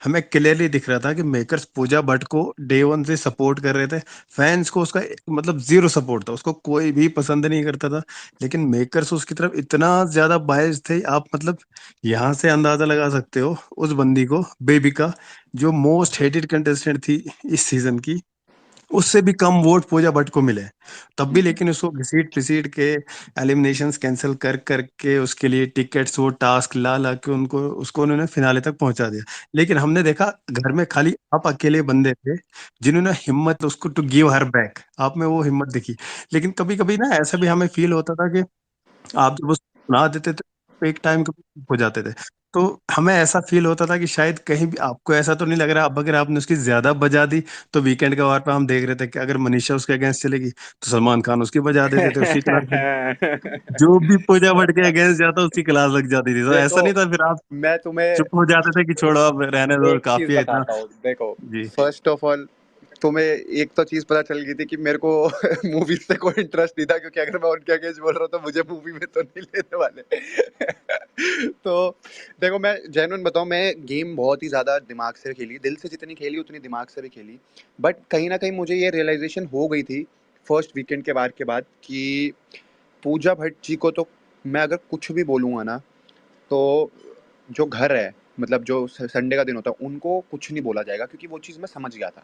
हमें क्लियरली दिख रहा था कि मेकर्स पूजा भट्ट को डे वन से सपोर्ट कर रहे थे। फैंस को उसका मतलब जीरो सपोर्ट था, उसको कोई भी पसंद नहीं करता था। लेकिन मेकर्स उसकी तरफ इतना ज्यादा बायस थे, आप मतलब यहाँ से अंदाजा लगा सकते हो उस बंदी को, बेबिका, जो मोस्ट हेटेड कंटेस्टेंट थी इस सीजन की, उससे भी कम वोट पूजा भट्ट को मिले। तब भी लेकिन उसको घसीट पिसीट के एलिमिनेशंस कैंसिल कर करके उसके लिए टिकट्स, वो टास्क ला ला के उनको उसको उन्होंने फिनाले तक पहुंचा दिया। लेकिन हमने देखा घर में खाली आप अकेले बंदे थे जिन्होंने हिम्मत उसको टू गिव हर बैक, आप में वो हिम्मत दिखी। लेकिन कभी कभी ना ऐसा भी हमें फील होता था कि आप जब उसको सुना देते थे तो एक टाइम के बाद हो जाते थे। तो हमें ऐसा फील होता था कि शायद कहीं भी आपको ऐसा तो नहीं लग रहा, अब अगर आपने उसकी ज्यादा बजा दी तो वीकेंड के वार पे हम देख रहे थे कि अगर मनीषा उसके अगेंस्ट चलेगी तो सलमान खान उसकी बजा देते थे, उसकी क्लास लग, जो भी पूजा भट्ट के अगेंस्ट जाता उसकी क्लास लग जाती थी। तो ऐसा देखो, नहीं था फिर आप मैं तुम्हें चुप हो जाते थे कि छोड़ो अब रहने दो, एक चीज काफी है इतना। बताता हूँ। देखो, जी। फर्स्ट ऑफ ऑल, तुम्हें एक तो चीज पता चल गई थी कि मेरे को मूवीज से कोई इंटरेस्ट नहीं था, क्योंकि अगर मैं उनके अगेंस्ट बोल रहा हूँ तो मुझे मूवी में तो नहीं लेने वाले। तो देखो, मैं जेन्युइन बताऊँ, मैं गेम बहुत ही ज्यादा दिमाग से खेली, दिल से जितनी खेली उतनी दिमाग से भी खेली। बट कहीं ना कहीं मुझे ये रियलाइजेशन हो गई थी फर्स्ट वीकेंड के बार के बाद कि पूजा भट्ट जी को तो मैं अगर कुछ भी बोलूंगा ना, तो जो घर है, मतलब जो संडे का दिन होता है, उनको कुछ नहीं बोला जाएगा, क्योंकि वो चीज़ मैं समझ गया था।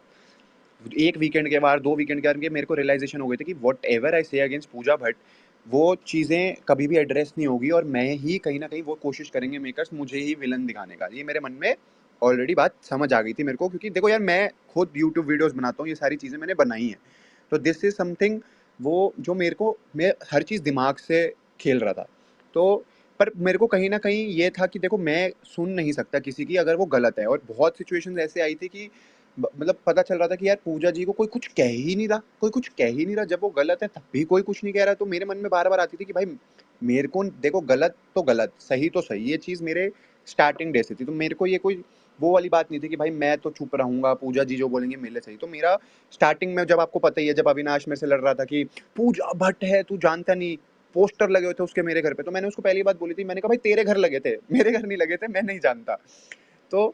एक वीकेंड के बाद, दो वीकेंड के बाद मेरे को रियलाइजेशन हो गई थी कि वट एवर आई से अगेंस्ट पूजा भट्ट, वो चीज़ें कभी भी एड्रेस नहीं होगी, और मैं ही कहीं ना कहीं वो कोशिश करेंगे मेकर्स मुझे ही विलन दिखाने का। ये मेरे मन में ऑलरेडी बात समझ आ गई थी मेरे को, क्योंकि देखो यार, मैं खुद यूट्यूब वीडियोस बनाता हूँ, ये सारी चीज़ें मैंने बनाई हैं। तो दिस इज समथिंग, वो जो मेरे को, मैं हर चीज़ दिमाग से खेल रहा था। तो पर मेरे को कहीं न कहीं ये था कि देखो, मैं सुन नहीं सकता किसी की अगर वो गलत है, और बहुत सिचुएशंस ऐसे आई थी कि मतलब पता चल रहा था कि यार पूजा जी को कोई कुछ कह ही नहीं रहा, कोई कुछ कह ही नहीं रहा। जब वो गलत है तब भी कोई कुछ नहीं कह रहा। तो मेरे मन में बार-बार आती थी कि भाई, मेरे को देखो, गलत तो गलत, सही तो सही। ये चीज़ मेरे स्टार्टिंग डे से थी। तो मेरे को ये कोई वो वाली बात नहीं थी कि भाई मैं तो चुप रहूँगा, पूजा जी जो बोलेंगे मेरे लिए सही। तो मेरा स्टार्टिंग में, जब आपको पता ही है, जब अविनाश मेरे से लड़ रहा था कि पूजा भट्ट है, तू जानता नहीं, पोस्टर लगे हुए थे उसके मेरे घर पे, तो मैंने उसको पहली बात बोली थी, मैंने कहा भाई तेरे घर लगे थे, मेरे घर नहीं लगे थे, मैं नहीं जानता। तो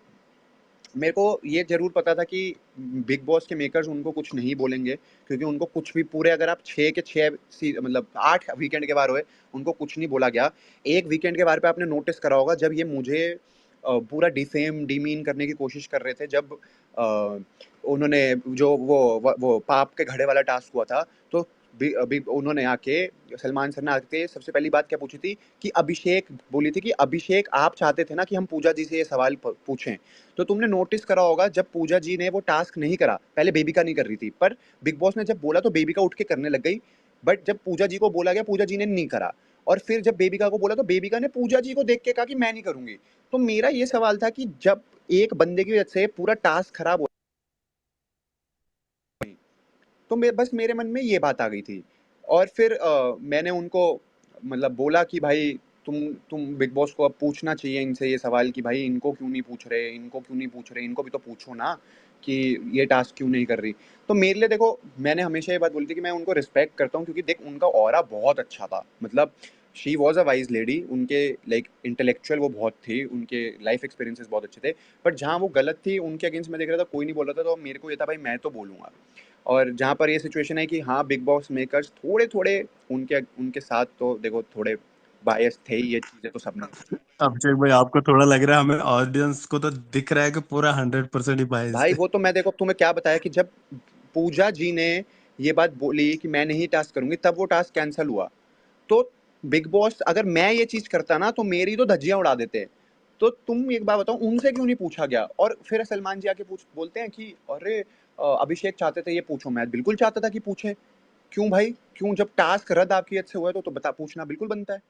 मेरे को ये ज़रूर पता था कि बिग बॉस के मेकर्स उनको कुछ नहीं बोलेंगे, क्योंकि उनको कुछ भी, पूरे अगर आप 6 के 6 मतलब 8 वीकेंड के बार हुए, उनको कुछ नहीं बोला गया। एक वीकेंड के बार पे आपने नोटिस करा होगा, जब ये मुझे पूरा डिफेम डिमीन करने की कोशिश कर रहे थे, जब उन्होंने जो वो पाप के घड़े वाला टास्क हुआ था, तो उन्होंने आके, सलमान सर ने आके सबसे पहली बात क्या पूछी थी कि अभिषेक बोली थी कि अभिषेक, आप चाहते थे ना कि हम पूजा जी से ये सवाल पूछें। तो तुमने नोटिस करा होगा, जब पूजा जी ने वो टास्क नहीं करा, पहले बेबिका नहीं कर रही थी, पर बिग बॉस ने जब बोला तो बेबिका उठ के करने लग गई। बट जब पूजा जी को बोला गया, पूजा जी ने नहीं करा। और फिर जब बेबिका को बोला तो बेबिका ने पूजा जी को देख के कहा कि मैं नहीं करूंगी। तो मेरा ये सवाल था कि जब एक बंदे की वजह से पूरा टास्क खराब हो, तो बस मेरे मन में ये बात आ गई थी। और फिर मैंने उनको मतलब बोला कि भाई, तुम बिग बॉस को अब पूछना चाहिए इनसे ये सवाल कि भाई इनको क्यों नहीं पूछ रहे, इनको क्यों नहीं पूछ रहे, इनको भी तो पूछो ना कि ये टास्क क्यों नहीं कर रही। तो मेरे लिए देखो, मैंने हमेशा ये बात बोली थी कि मैं उनको रिस्पेक्ट करता हूँ, क्योंकि देख, उनका ऑरा बहुत अच्छा था। मतलब she was a wise lady, उनके लाइक इंटेलेक्चुअल वो बहुत थी, उनके लाइफ एक्सपीरियंसेस बहुत अच्छे थे। बट जहाँ वो गलत थी, उनके अगेंस्ट मैं देख रहा था कोई नहीं बोल रहा था, तो मेरे को ये था भाई मैं तो बोलूँगा। और जहाँ पर ये सिचुएशन है कि हाँ, बिग बॉस मेकर्स थोड़े थोड़े उनके उनके साथ तो देखो थोड़े बायस थे ही, ये चीजें तो सबने। अभिषेक भाई, आपको थोड़ा लग रहा है, हमें ऑडियंस को तो दिख रहा है कि पूरा 100% ही भाई बाइस्ड है। वो तो मैं देखो तुम्हें क्या बताया कि जब पूजा जी ने ये बात बोली कि मैं नहीं टास्क करूंगी, तब वो टास्क कैंसिल हुआ। तो बिग बॉस, अगर मैं ये चीज करता ना, तो मेरी तो धज्जियां उड़ा देते। तो तुम एक बात बताओ, उनसे क्यों नहीं पूछा गया? और फिर सलमान जी आके पूछ बोलते हैं कि अरे, अभिषेक चाहते थे ये पूछो। मैं बिल्कुल चाहता था कि पूछे। क्यों भाई, क्यों? जब टास्क रद्द आपकी वजह से हुआ है, तो बता, पूछना बिल्कुल बनता है।